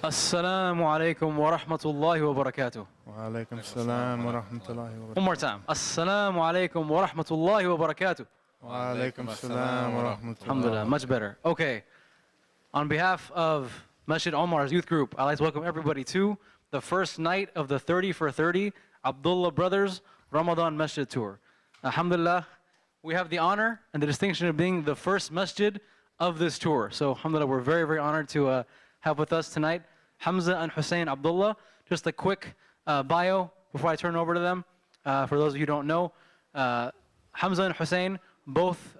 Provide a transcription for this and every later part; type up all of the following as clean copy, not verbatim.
Assalamu alaikum wa rahmatullahi wa barakatuh. Wa alaikum assalam wa rahmatullahi wa barakatuh. One more time. Assalamu alaikum wa rahmatullahi wa barakatuh. Wa alaikum assalam wa rahmatullahi. Alhamdulillah, much better. Okay. On behalf of Masjid Omar's youth group, I'd like to welcome everybody to the first night of the 30 for 30 Abdullah Brothers Ramadan Masjid Tour. Alhamdulillah, we have the honor and the distinction of being the first masjid of this tour. So alhamdulillah, we're very, very honored to have with us tonight Hamza and Hussein Abdullah. Just a quick bio before I turn over to them. For those of you who don't know, Hamza and Hussein both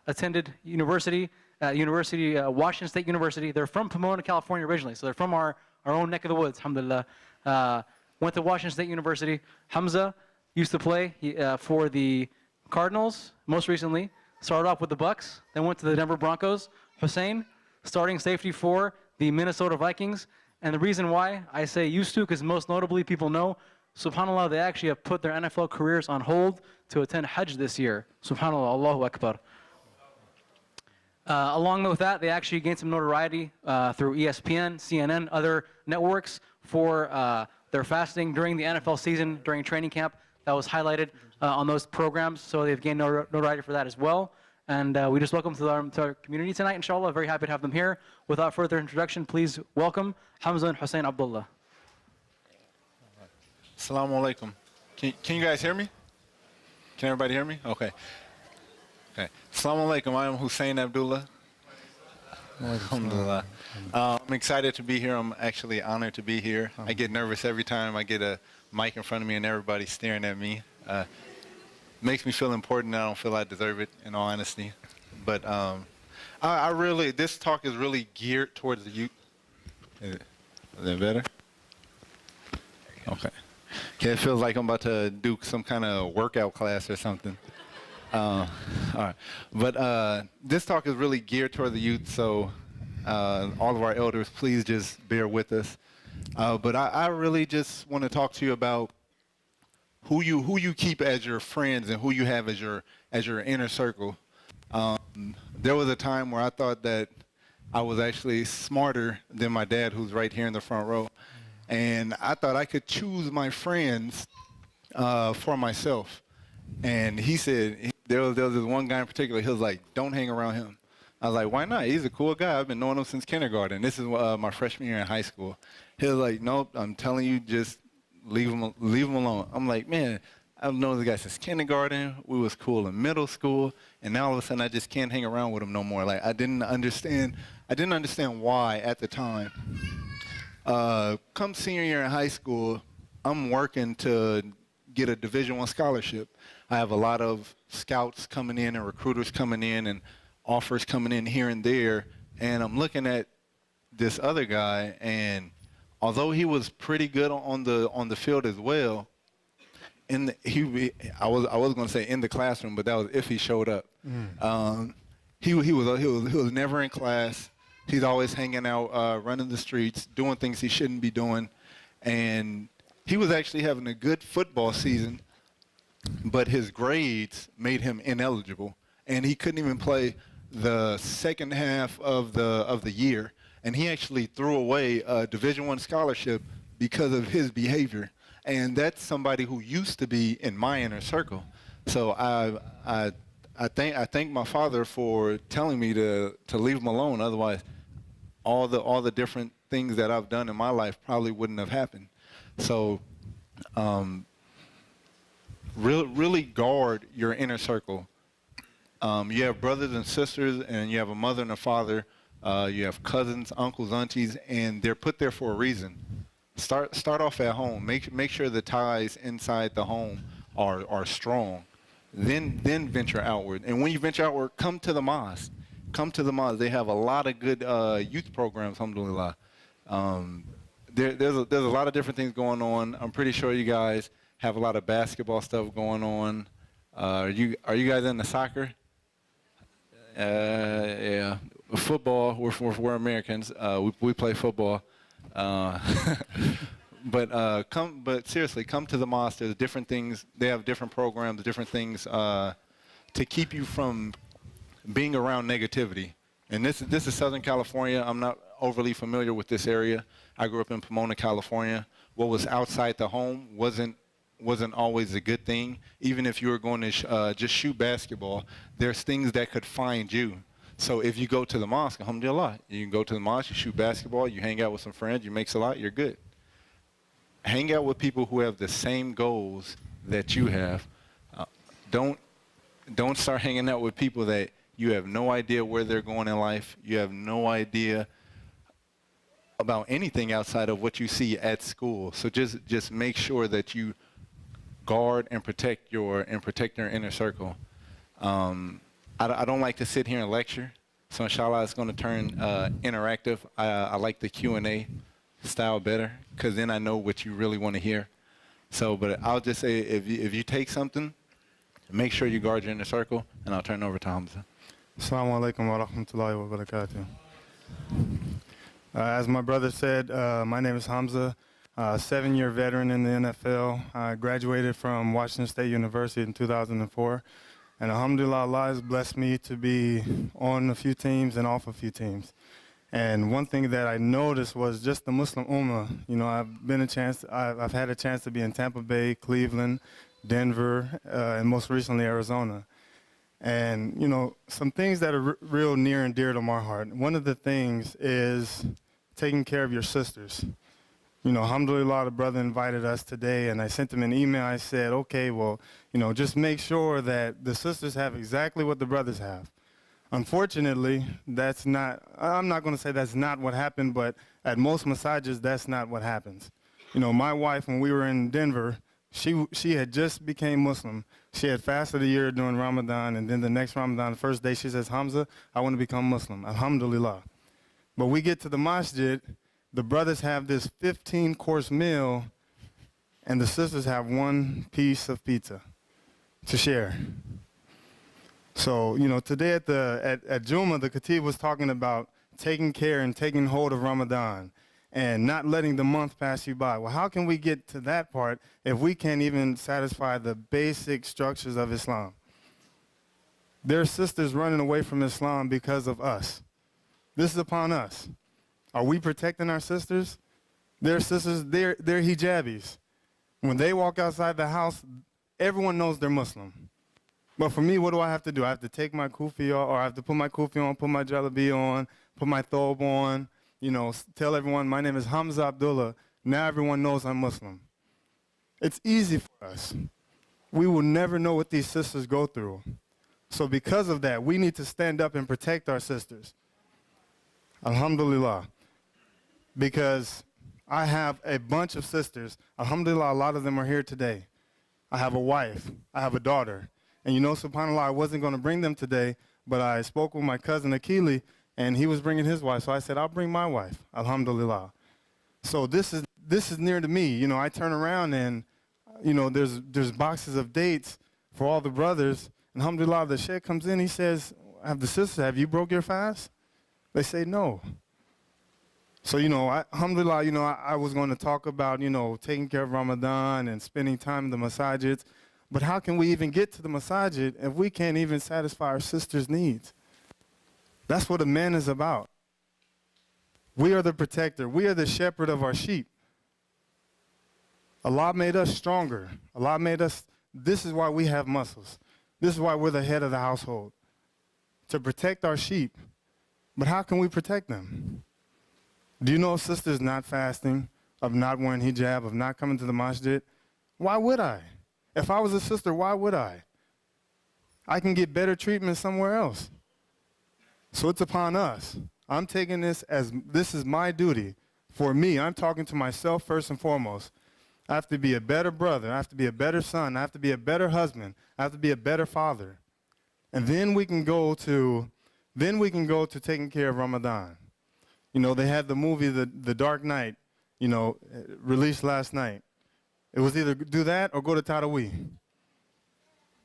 attended university, Washington State University. They're from Pomona, California originally, so they're from our own neck of the woods, alhamdulillah. Went to Washington State University. Hamza used to play for the Cardinals, most recently. Started off with the Bucks, then went to the Denver Broncos. Hussein, starting safety for the Minnesota Vikings. And the reason why I say used to, because most notably people know, subhanAllah, they actually have put their NFL careers on hold to attend Hajj this year. SubhanAllah, Allahu Akbar. Along with that, they actually gained some notoriety through ESPN, CNN, other networks for their fasting during the NFL season, during training camp. That was highlighted on those programs, so they've gained notoriety for that as well. And we just welcome to our community tonight, inshallah. Very happy to have them here. Without further introduction, please welcome Hamza and Hussein Abdullah. Assalamu alaikum. Can you guys hear me? Can everybody hear me? Okay. Okay. Assalamu alaikum. I am Hussein Abdullah. Alhamdulillah. I'm excited to be here. I'm actually honored to be here. I get nervous every time I get a mic in front of me and everybody's staring at me. Makes me feel important. I don't feel I deserve it, in all honesty. But I really, this talk is really geared towards the youth. Is that better? Okay. Okay, it feels like I'm about to do some kind of workout class or something. All right. But this talk is really geared toward the youth, so all of our elders, please just bear with us. But I really just want to talk to you about who you keep as your friends and who you have as your inner circle. There was a time where I thought that I was actually smarter than my dad, who's right here in the front row, and I thought I could choose my friends for myself. And he said, there was this one guy in particular, he was like, don't hang around him. I was like, why not? He's a cool guy. I've been knowing him since kindergarten. This is my freshman year in high school. He was like, nope, I'm telling you, just leave him alone. I'm like, man, I've known this guy since kindergarten. We was cool in middle school, and now all of a sudden I just can't hang around with him no more. Like I didn't understand why at the time. Come senior year in high school, I'm working to get a Division I scholarship. I have a lot of scouts coming in and recruiters coming in and offers coming in here and there, and I'm looking at this other guy, and although he was pretty good on the field as well, I was going to say in the classroom, but that was if he showed up. He was never in class. He's always hanging out, running the streets, doing things he shouldn't be doing, and he was actually having a good football season, but his grades made him ineligible, and he couldn't even play the second half of the year. And he actually threw away a Division I scholarship because of his behavior. And that's somebody who used to be in my inner circle. So I thank my father for telling me to leave him alone. Otherwise, all the different things that I've done in my life probably wouldn't have happened. So really guard your inner circle. You have brothers and sisters, and you have a mother and a father. You have cousins, uncles, aunties, and they're put there for a reason. Start off at home. Make sure the ties inside the home are strong. Then venture outward. And when you venture outward, come to the mosque. Come to the mosque. They have a lot of good youth programs, alhamdulillah. There's a lot of different things going on. I'm pretty sure you guys have a lot of basketball stuff going on. Are you guys into soccer? Yeah. Football, we're Americans. We play football. But seriously, come to the mosque. There's different things. They have different programs, different things to keep you from being around negativity. And this is Southern California. I'm not overly familiar with this area. I grew up in Pomona, California. What was outside the home wasn't always a good thing. Even if you were going to just shoot basketball, there's things that could find you. So if you go to the mosque, alhamdulillah, you can go to the mosque, you shoot basketball, you hang out with some friends, you make salat, you're good. Hang out with people who have the same goals that you have. Don't start hanging out with people that you have no idea where they're going in life. You have no idea about anything outside of what you see at school. So just make sure that you guard and protect your inner circle. I don't like to sit here and lecture, so inshallah it's going to turn interactive. I like the Q&A style better because then I know what you really want to hear. So, but I'll just say if you take something, make sure you guard your inner circle, and I'll turn it over to Hamza. Assalamu alaikum wa rahmatullahi wa barakatuh. As my brother said, my name is Hamza, 7-year veteran in the NFL. I graduated from Washington State University in 2004. And alhamdulillah, Allah has blessed me to be on a few teams and off a few teams. And one thing that I noticed was just the Muslim Ummah. You know, I've had a chance to be in Tampa Bay, Cleveland, Denver, and most recently Arizona. And, you know, some things that are real near and dear to my heart. One of the things is taking care of your sisters. You know, alhamdulillah, the brother invited us today, and I sent him an email. I said, okay, well, you know, just make sure that the sisters have exactly what the brothers have. Unfortunately, that's not, I'm not going to say that's not what happened, but at most massages, that's not what happens. You know, my wife, when we were in Denver, she had just became Muslim. She had fasted a year during Ramadan, and then the next Ramadan, the first day, she says, Hamza, I want to become Muslim, alhamdulillah. But we get to the masjid, the brothers have this 15-course meal, and the sisters have one piece of pizza to share. So, you know, today at Juma, the Khatib was talking about taking care and taking hold of Ramadan and not letting the month pass you by. Well, how can we get to that part if we can't even satisfy the basic structures of Islam? There are sisters running away from Islam because of us. This is upon us. Are we protecting our sisters? Their sisters, they're hijabis. When they walk outside the house, everyone knows they're Muslim. But for me, what do I have to do? I have to take my kufi off, or I have to put my kufi on, put my jalabi on, put my thobe on, you know, tell everyone my name is Hamza Abdullah. Now everyone knows I'm Muslim. It's easy for us. We will never know what these sisters go through. So because of that, we need to stand up and protect our sisters. Alhamdulillah. Because I have a bunch of sisters. Alhamdulillah, a lot of them are here today. I have a wife. I have a daughter. And you know, subhanAllah, I wasn't going to bring them today, but I spoke with my cousin Akili, and he was bringing his wife. So I said, I'll bring my wife. Alhamdulillah. So this is near to me. You know, I turn around and, you know, there's boxes of dates for all the brothers. And alhamdulillah, the sheikh comes in, he says, have you broke your fast? They say no. So, you know, alhamdulillah, you know, I was going to talk about, you know, taking care of Ramadan and spending time in the masajids. But how can we even get to the masajid if we can't even satisfy our sisters' needs? That's what a man is about. We are the protector. We are the shepherd of our sheep. Allah made us stronger. Allah made us, this is why we have muscles. This is why we're the head of the household, to protect our sheep. But how can we protect them? Do you know sisters not fasting, of not wearing hijab, of not coming to the masjid? Why would I? If I was a sister, why would I? I can get better treatment somewhere else. So it's upon us. I'm taking this as this is my duty. For me, I'm talking to myself first and foremost. I have to be a better brother. I have to be a better son. I have to be a better husband. I have to be a better father. And then we can go to taking care of Ramadan. You know, they had the movie The Dark Knight, you know, released last night. It was either do that or go to Taraweeh.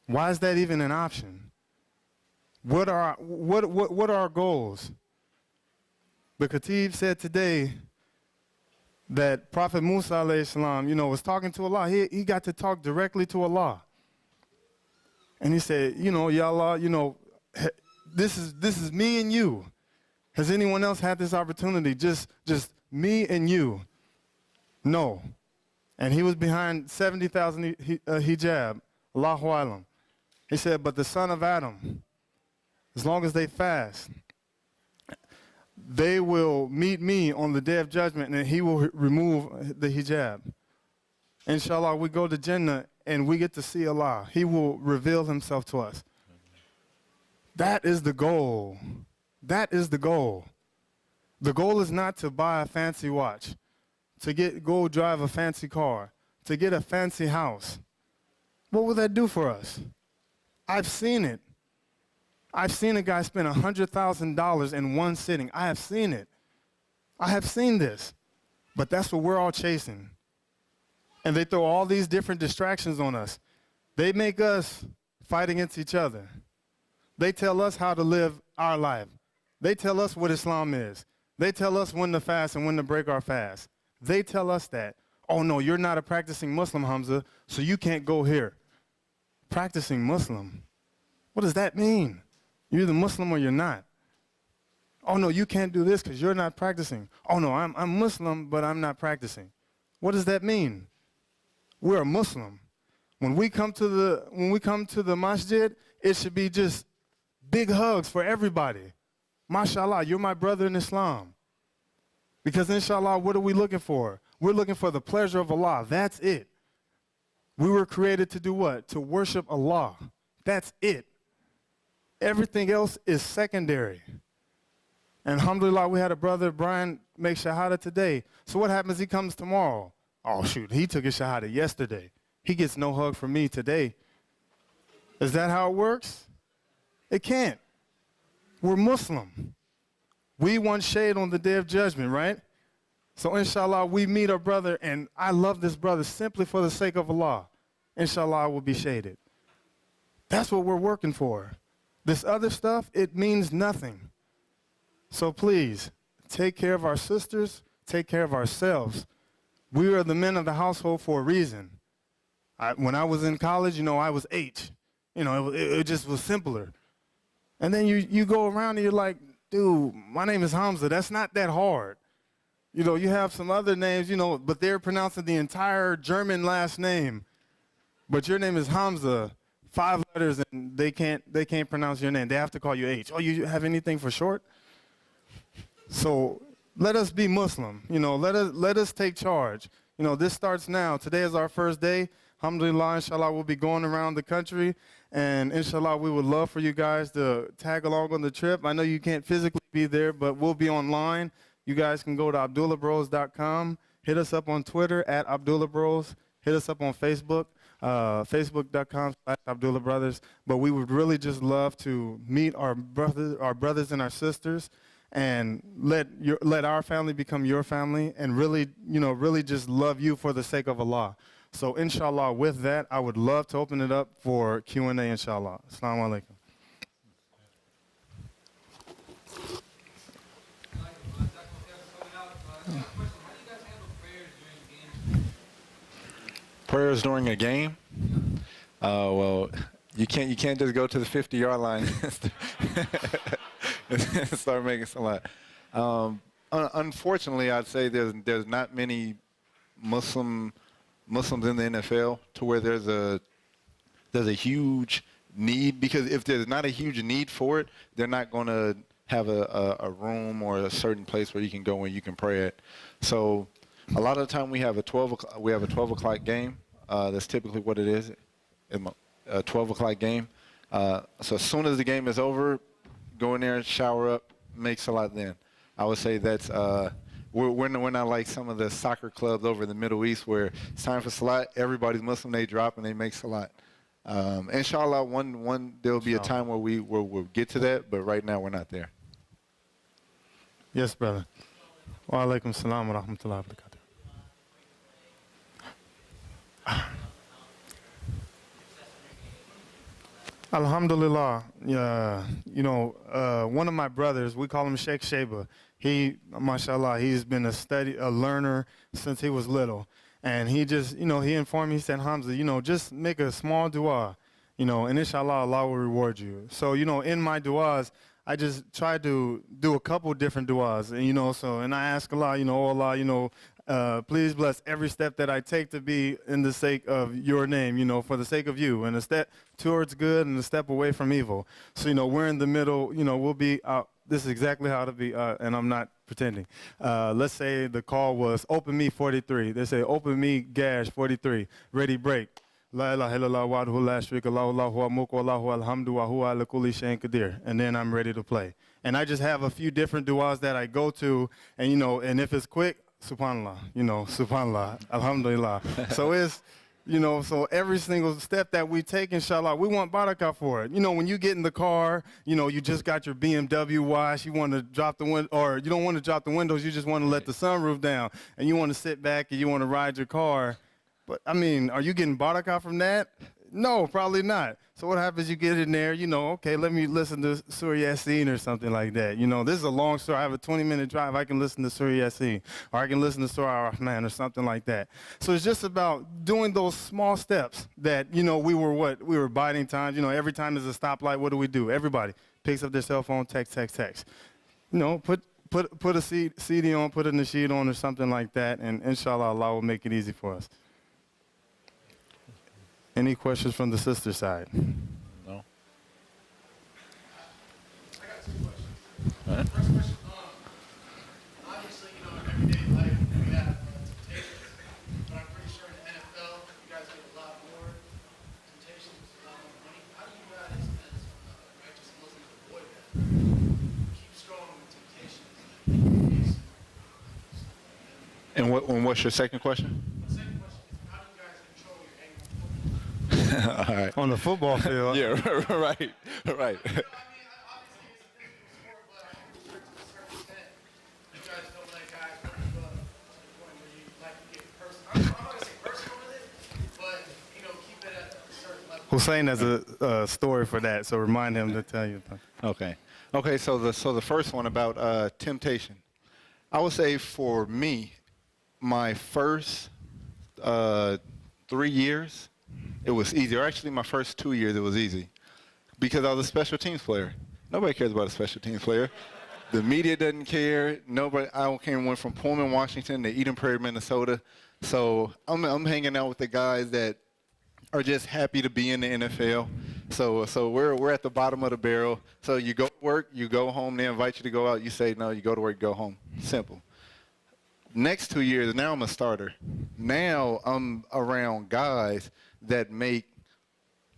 Why is that even an option? What are our goals? The Khatib said today that Prophet Musa alayhi salam, you know, was talking to Allah. He got to talk directly to Allah. And he said, you know, Ya Allah, you know, this is me and you. Has anyone else had this opportunity? Just me and you? No. And he was behind 70,000 hijab. Allahu alam. He said, but the son of Adam, as long as they fast, they will meet me on the day of judgment, and he will remove the hijab. Inshallah, we go to Jannah, and we get to see Allah. He will reveal himself to us. That is the goal. That is the goal. The goal is not to buy a fancy watch, to go drive a fancy car, to get a fancy house. What will that do for us? I've seen it. I've seen a guy spend $100,000 in one sitting. I have seen it. I have seen this. But that's what we're all chasing. And they throw all these different distractions on us. They make us fight against each other. They tell us how to live our life. They tell us what Islam is. They tell us when to fast and when to break our fast. They tell us that, oh no, you're not a practicing Muslim, Hamza, so you can't go here. Practicing Muslim? What does that mean? You're either Muslim or you're not. Oh no, you can't do this because you're not practicing. Oh no, I'm Muslim, but I'm not practicing. What does that mean? We're a Muslim. When we come to the masjid, it should be just big hugs for everybody. MashaAllah, you're my brother in Islam. Because inshallah, what are we looking for? We're looking for the pleasure of Allah. That's it. We were created to do what? To worship Allah. That's it. Everything else is secondary. And alhamdulillah, we had a brother, Brian, make shahada today. So what happens? He comes tomorrow. Oh shoot, he took his shahada yesterday. He gets no hug from me today. Is that how it works? It can't. We're Muslim. We want shade on the day of judgment, right? So inshallah, we meet our brother, and I love this brother simply for the sake of Allah. Inshallah, I will be shaded. That's what we're working for. This other stuff, it means nothing. So please, take care of our sisters, take care of ourselves. We are the men of the household for a reason. When I was in college, I was H. It just was simpler. And then you go around and you're like, dude, my name is Hamza. That's not that hard. You have some other names, but they're pronouncing the entire German last name. But your name is Hamza, 5 letters, and they can't pronounce your name. They have to call you H. Oh, you have anything for short? So let us be Muslim. Let us take charge. This starts now. Today is our first day. Alhamdulillah, inshallah, we'll be going around the country. And inshallah, we would love for you guys to tag along on the trip. I know you can't physically be there, but we'll be online. You guys can go to abdullahbros.com. Hit us up on Twitter at abdullahbros. Hit us up on Facebook, facebook.com/abdullahbrothers. But we would really just love to meet our brothers and our sisters, and let our family become your family, and really just love you for the sake of Allah. So inshallah, with that, I would love to open it up for Q&A, inshallah. Assalamu alaikum. Prayers during a game? Well, you can't just go to the 50-yard line and start making salat. Unfortunately, I'd say there's not many Muslims in the NFL to where there's a huge need, because if there's not a huge need for it, they're not going to have a room or a certain place where you can go and you can pray at. So a lot of the time we have a 12 o'clock game. That's typically what it is, a 12 o'clock game. So as soon as the game is over, go in there, shower up, make salat then. I would say that's we're not like some of the soccer clubs over in the Middle East where it's time for salat, everybody's Muslim, they drop and they make salat. Inshallah, there'll be a time where we'll get to that, but right now we're not there. Yes, brother. Wa alaikum salam wa rahmatullahi wa barakatuh. Alhamdulillah, one of my brothers, we call him Sheikh Sheba. He, mashallah, he's been a learner since he was little. And he just, he informed me, he said, Hamza, just make a small dua, and inshallah, Allah will reward you. So, in my duas, I just try to do a couple different du'as, and and I ask Allah, oh Allah, please bless every step that I take to be in the sake of your name, for the sake of you, and a step towards good and a step away from evil. So, we're in the middle, we'll be out. This is exactly how to be, and I'm not pretending. Let's say the call was open me 43. They say open me gash 43, ready break. La ilaha illallah wahdahu la sharika lahu lahul mulku wa lahul hamdu wa huwa ala kulli shay'in qadir. And then I'm ready to play. And I just have a few different du'as that I go to, and and if it's quick, subhanallah, subhanallah, alhamdulillah. So it's so every single step that we take, inshallah, we want barakah for it. When you get in the car, you just got your BMW wash, you want to drop the window, or you don't want to drop the windows, you just want to let the sunroof down, and you want to sit back and you want to ride your car. But, are you getting barakah from that? No, probably not. So what happens, you get in there, okay, let me listen to Surah Yasin or something like that. This is a long story. I have a 20-minute drive. I can listen to Surah Yasin, or I can listen to Surah Ar-Rahman or something like that. So it's just about doing those small steps that, we were biding times. Every time there's a stoplight, what do? Everybody picks up their cell phone, text. Put a CD on, put a nasheed on or something like that, and inshallah, Allah will make it easy for us. Any questions from the sister side? No. I got 2 questions. First question, obviously, in everyday life we have temptations, but I'm pretty sure in the NFL you guys get a lot more temptations, a lot more money. How do you guys, as righteous Muslims, avoid that? Keep strong with temptations. And what's your second question? The second question is, how do you guys control your anger? All right. On the football field. Yeah, right. I mean, obviously it's a physical sport, but I'm pretty sure to a certain extent, you guys don't let guys work you up to the point where you like to get personal. I'm not gonna say personal with it, but keep it at a certain level. Hussein has a story for that, so remind him to tell you. Okay. So the first one about temptation, I would say for me, my first 3 years, it was easy. Or actually, my first 2 years, it was easy because I was a special teams player. Nobody cares about a special teams player. The media doesn't care. Nobody. Went from Pullman, Washington to Eden Prairie, Minnesota. So I'm hanging out with the guys that are just happy to be in the NFL. So we're at the bottom of the barrel. So you go to work, you go home. They invite you to go out. You say no. You go to work, go home. Simple. Next 2 years, now I'm a starter. Now I'm around guys that make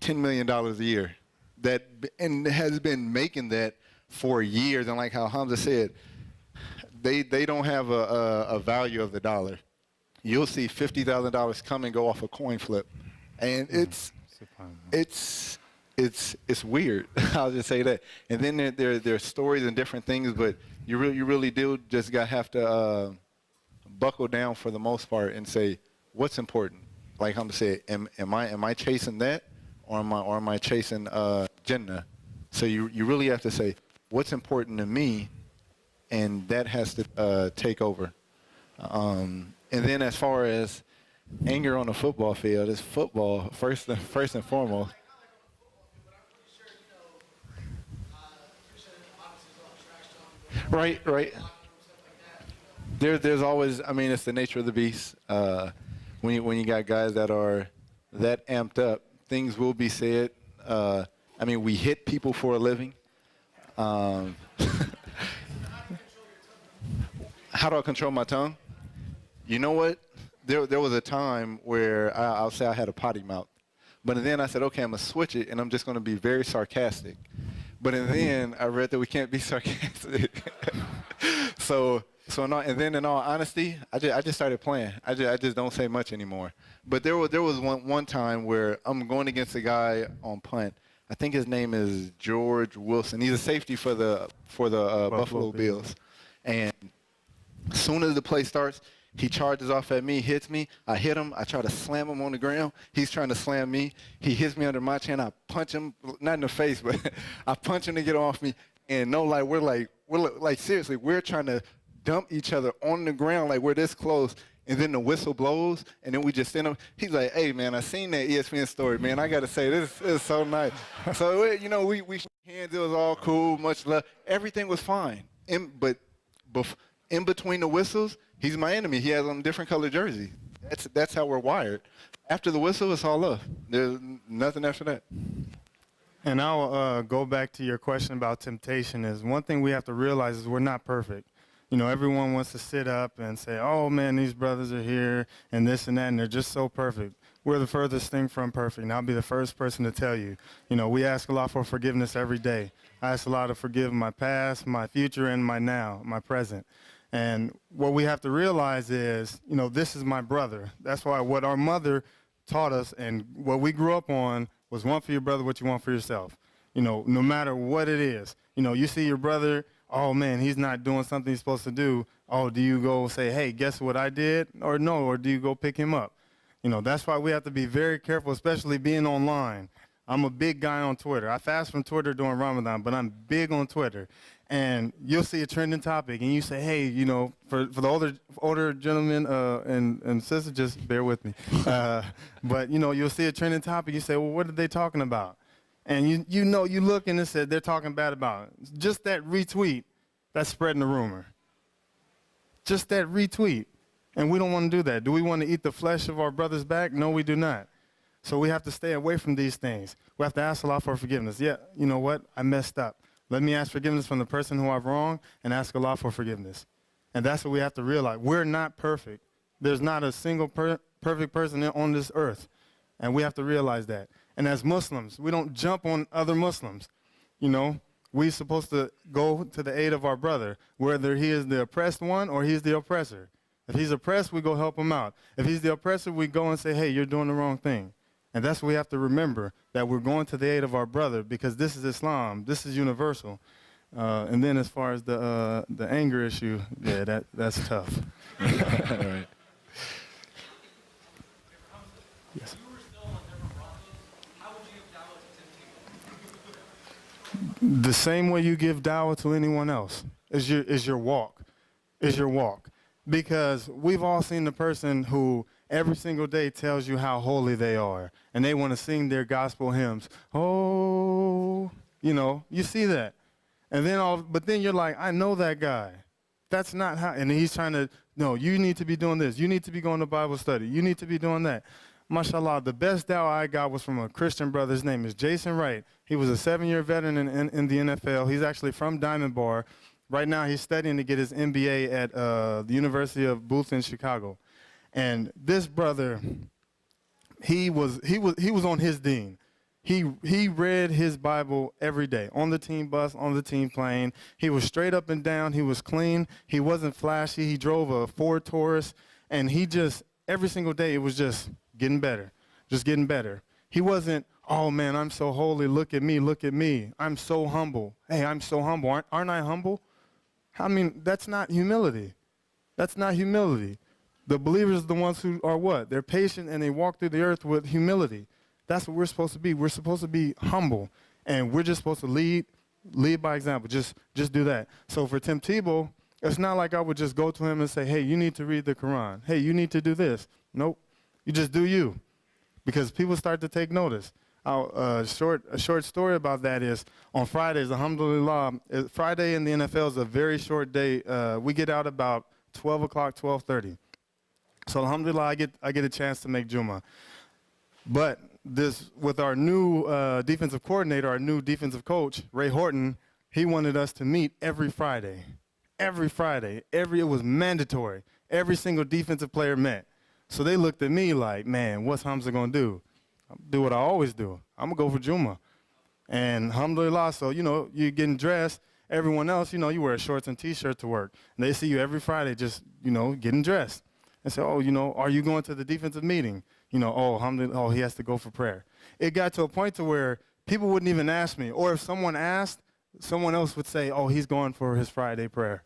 $10 million a year, and has been making that for years. And like how Hamza said, they don't have a value of the dollar. You'll see $50,000 come and go off a coin flip, and it's weird. I'll just say that. And then there's stories and different things, but you really do just have to buckle down for the most part and say what's important. Like Hamza said, am I chasing that, or am I chasing Jannah? So you really have to say what's important to me, and that has to take over. And then as far as anger on the football field, it's football first and foremost. Right. There's always, it's the nature of the beast. When you got guys that are that amped up, things will be said. We hit people for a living. How do I control my tongue? You know what? There was a time where I'll say I had a potty mouth. But then I said, okay, I'm going to switch it, and I'm just going to be very sarcastic. But then I read that we can't be sarcastic. And then in all honesty, I just started playing. I just don't say much anymore. But there was one time where I'm going against a guy on punt. I think his name is George Wilson. He's a safety for the Buffalo Bills. And as soon as the play starts, he charges off at me, hits me. I hit him. I try to slam him on the ground. He's trying to slam me. He hits me under my chin. I punch him, not in the face, but I punch him to get off me. And we're seriously, we're trying to dump each other on the ground, like we're this close. and then the whistle blows, and then we just send him. He's like, "Hey, man, I seen that ESPN story, man. I got to say, this is so nice." So, we shook hands. It was all cool, much love. Everything was fine. But in between the whistles, he's my enemy. He has on a different color jersey. That's how we're wired. After the whistle, it's all love. There's nothing after that. And I'll go back to your question about temptation. Is one thing we have to realize is we're not perfect. Everyone wants to sit up and say, "Oh man, these brothers are here and this and that, and they're just so perfect." We're the furthest thing from perfect. And I'll be the first person to tell you, we ask Allah for forgiveness every day. I ask Allah to forgive my past, my future, and my now, my present. And what we have to realize is, this is my brother. That's why what our mother taught us and what we grew up on was want for your brother what you want for yourself. No matter what it is. You see your brother, oh man, he's not doing something he's supposed to do. Oh, do you go say, "Hey, guess what I did?" Or no, or do you go pick him up? That's why we have to be very careful, especially being online. I'm a big guy on Twitter. I fast from Twitter during Ramadan, but I'm big on Twitter. And you'll see a trending topic, and you say, "Hey, for the older gentlemen and sisters, just bear with me." But you'll see a trending topic. You say, "Well, what are they talking about?" And you look and it said they're talking bad about it. Just that retweet, that's spreading the rumor. Just that retweet, and we don't want to do that. Do we want to eat the flesh of our brother's back? No, we do not. So we have to stay away from these things. We have to ask Allah for forgiveness. Yeah, you know what? I messed up. Let me ask forgiveness from the person who I've wronged and ask Allah for forgiveness. And that's what we have to realize. We're not perfect. There's not a single perfect person on this earth. And we have to realize that. And as Muslims, we don't jump on other Muslims. We're supposed to go to the aid of our brother, whether he is the oppressed one or he's the oppressor. If he's oppressed, we go help him out. If he's the oppressor, we go and say, "Hey, you're doing the wrong thing." And that's what we have to remember, that we're going to the aid of our brother because this is Islam. This is universal. And then as far as the anger issue, yeah, that's tough. All right. Yes. The same way you give dawah to anyone else is your walk. Because we've all seen the person who every single day tells you how holy they are, and they want to sing their gospel hymns. Oh, you see that. And then but then you're like, "I know that guy. That's not how," and he's trying to, "No, you need to be doing this. You need to be going to Bible study. You need to be doing that." MashaAllah, the best dawah I got was from a Christian brother. His name is Jason Wright. He was a 7-year veteran in the NFL. He's actually from Diamond Bar. Right now, he's studying to get his MBA at the University of Booth in Chicago. And this brother, he was on his deen. He read his Bible every day, on the team bus, on the team plane. He was straight up and down. He was clean. He wasn't flashy. He drove a Ford Taurus, and he just, every single day, it was just getting better, just getting better. He wasn't, "Oh man, I'm so holy. Look at me. I'm so humble. Hey, I'm so humble. Aren't I humble?" I mean, that's not humility. That's not humility. The believers are the ones who are what? They're patient and they walk through the earth with humility. That's what we're supposed to be. We're supposed to be humble, and we're just supposed to lead by example. Just do that. So for Tim Tebow, it's not like I would just go to him and say, "Hey, you need to read the Quran. Hey, you need to do this." Nope. You just do you, because people start to take notice. A short story about that is on Fridays, alhamdulillah, Friday in the NFL is a very short day. We get out about 12 o'clock, 12:30. So alhamdulillah, I get a chance to make Jummah. But this, with our new defensive coordinator, our new defensive coach, Ray Horton, he wanted us to meet every Friday. Every Friday. It was mandatory. Every single defensive player met. So they looked at me like, "Man, what's Hamza going to do?" Do what I always do. I'm going to go for Jummah. And alhamdulillah, so, you're getting dressed. Everyone else, you wear shorts and T-shirt to work. And they see you every Friday just, getting dressed. And say, "Oh, are you going to the defensive meeting?" "Oh, alhamdulillah, oh, he has to go for prayer." It got to a point to where people wouldn't even ask me. Or if someone asked, someone else would say, "Oh, he's going for his Friday prayer."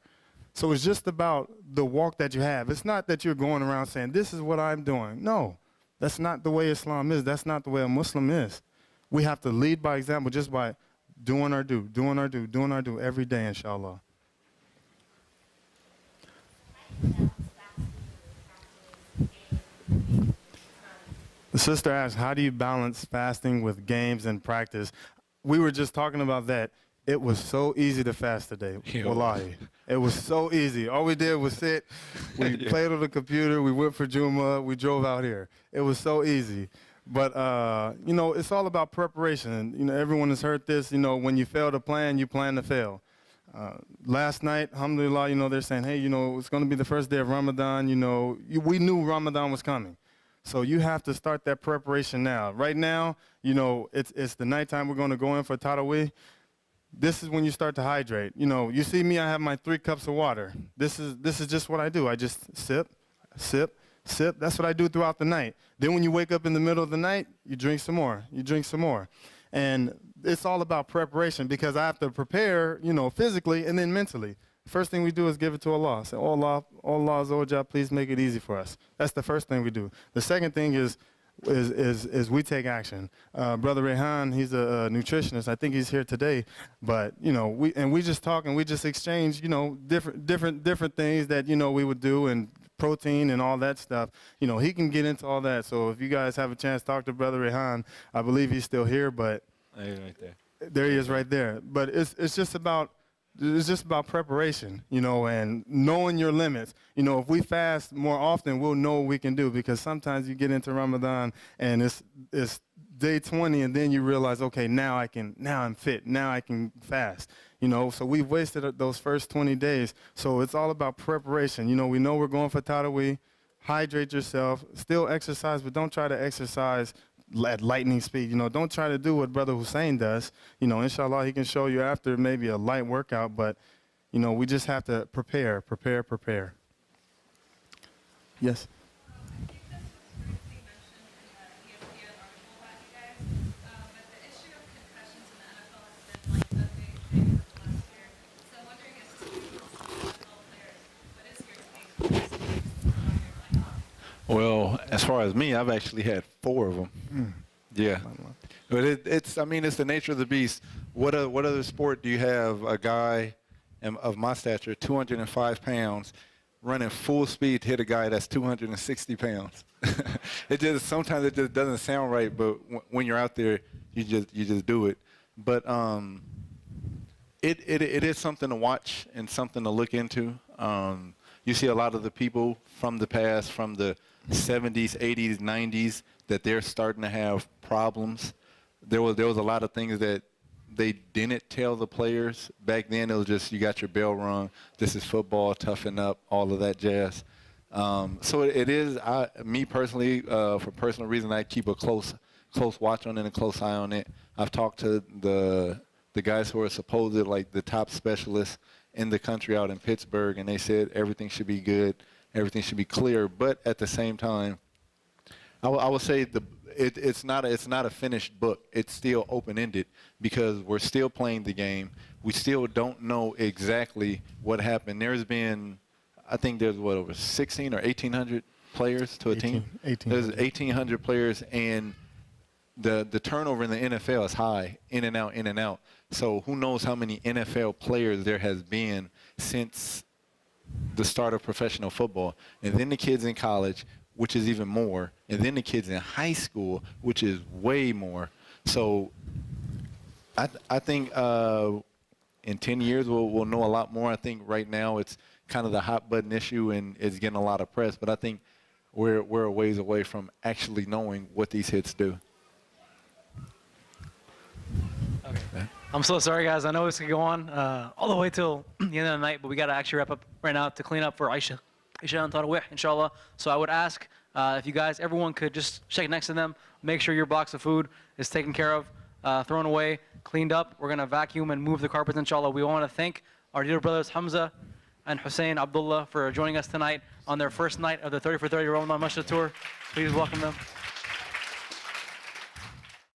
So it's just about the walk that you have. It's not that you're going around saying, "This is what I'm doing." No. That's not the way Islam is. That's not the way a Muslim is. We have to lead by example, just by doing our do every day, inshallah. The sister asked, how do you balance fasting with games and practice? We were just talking about that. It was so easy to fast today. Yeah. Wallahi. It was so easy. All we did was sit, we played on the computer, we went for Juma, we drove out here. It was so easy. But, you know, it's all about preparation. You know, everyone has heard this, you know, when you fail to plan, you plan to fail. Last night, alhamdulillah, you know, they're saying, hey, you know, it's going to be the first day of Ramadan. You know, we knew Ramadan was coming. So you have to start that preparation now. Right now, you know, it's the nighttime. We're going to go in for Tarawih. This is when you start to hydrate. You know, you see me, I have my 3 cups of water. This is just what I do. I just sip, sip, sip. That's what I do throughout the night. Then when you wake up in the middle of the night, you drink some more. You drink some more. And it's all about preparation because I have to prepare, you know, physically and then mentally. First thing we do is give it to Allah. Say, oh Allah, Azza wa Jalla, please make it easy for us. That's the first thing we do. The second thing is we take action. Brother Rehan, he's a nutritionist. I think he's here today. But you know, we just talk and we just exchange, you know, different things that you know we would do and protein and all that stuff. You know, he can get into all that. So if you guys have a chance to talk to Brother Rehan, I believe he's still here. But He's right there. There he is, right there. But it's just about preparation, you know, and knowing your limits. You know, if we fast more often, we'll know what we can do because sometimes you get into Ramadan and it's day 20 and then you realize, okay, now I'm fit, now I can fast. You know, so we've wasted those first 20 days. So it's all about preparation. You know, we know we're going for Tarawih. Hydrate yourself, still exercise, but don't try to exercise at lightning speed. You know, don't try to do what Brother Hussein does. You know, inshallah, he can show you after maybe a light workout, but, you know, we just have to prepare. Yes? I think this was briefly mentioned in the ESPN article about you guys, but the issue of concussions in the NFL has been like a big thing for the last year. So I'm wondering as NFL players, what is your take on this Well, as far as me, I've actually had 4 of them. Yeah. But it's the nature of the beast. What other sport do you have a guy of my stature, 205 pounds, running full speed to hit a guy that's 260 pounds? Sometimes it just doesn't sound right, but when you're out there, you just do it. But it is something to watch and something to look into. You see a lot of the people from the past, from the 70s, 80s, 90s, that they're starting to have problems. There was a lot of things that they didn't tell the players. Back then it was just, you got your bell rung, this is football, toughen up, all of that jazz. So it is, me personally, for personal reasons, I keep a close watch on it and a close eye on it. I've talked to the guys who are supposed like the top specialists in the country out in Pittsburgh, and they said everything should be good, everything should be clear. But at the same time, I would say it's not a finished book. It's still open-ended because we're still playing the game. We still don't know exactly what happened. There's been, I think there's over 1,600 or 1,800 players to a team. 1800. There's 1,800 players, and the turnover in the NFL is high, in and out, in and out. So who knows how many NFL players there has been since the start of professional football. And then the kids in college, which is even more, and then the kids in high school, which is way more. So I think in 10 years we'll know a lot more. I think right now it's kind of the hot button issue and it's getting a lot of press, but I think we're a ways away from actually knowing what these hits do. Okay. I'm so sorry, guys. I know this could go on all the way till the end of the night, but we got to actually wrap up right now to clean up for Isha and Tarawih, inshallah. So I would ask if you guys, everyone could just check next to them, make sure your box of food is taken care of, thrown away, cleaned up. We're going to vacuum and move the carpets, inshallah. We want to thank our dear brothers Hamza and Hussein Abdullah for joining us tonight on their first night of the 30 for 30 Ramadan Masjid Tour. Please welcome them.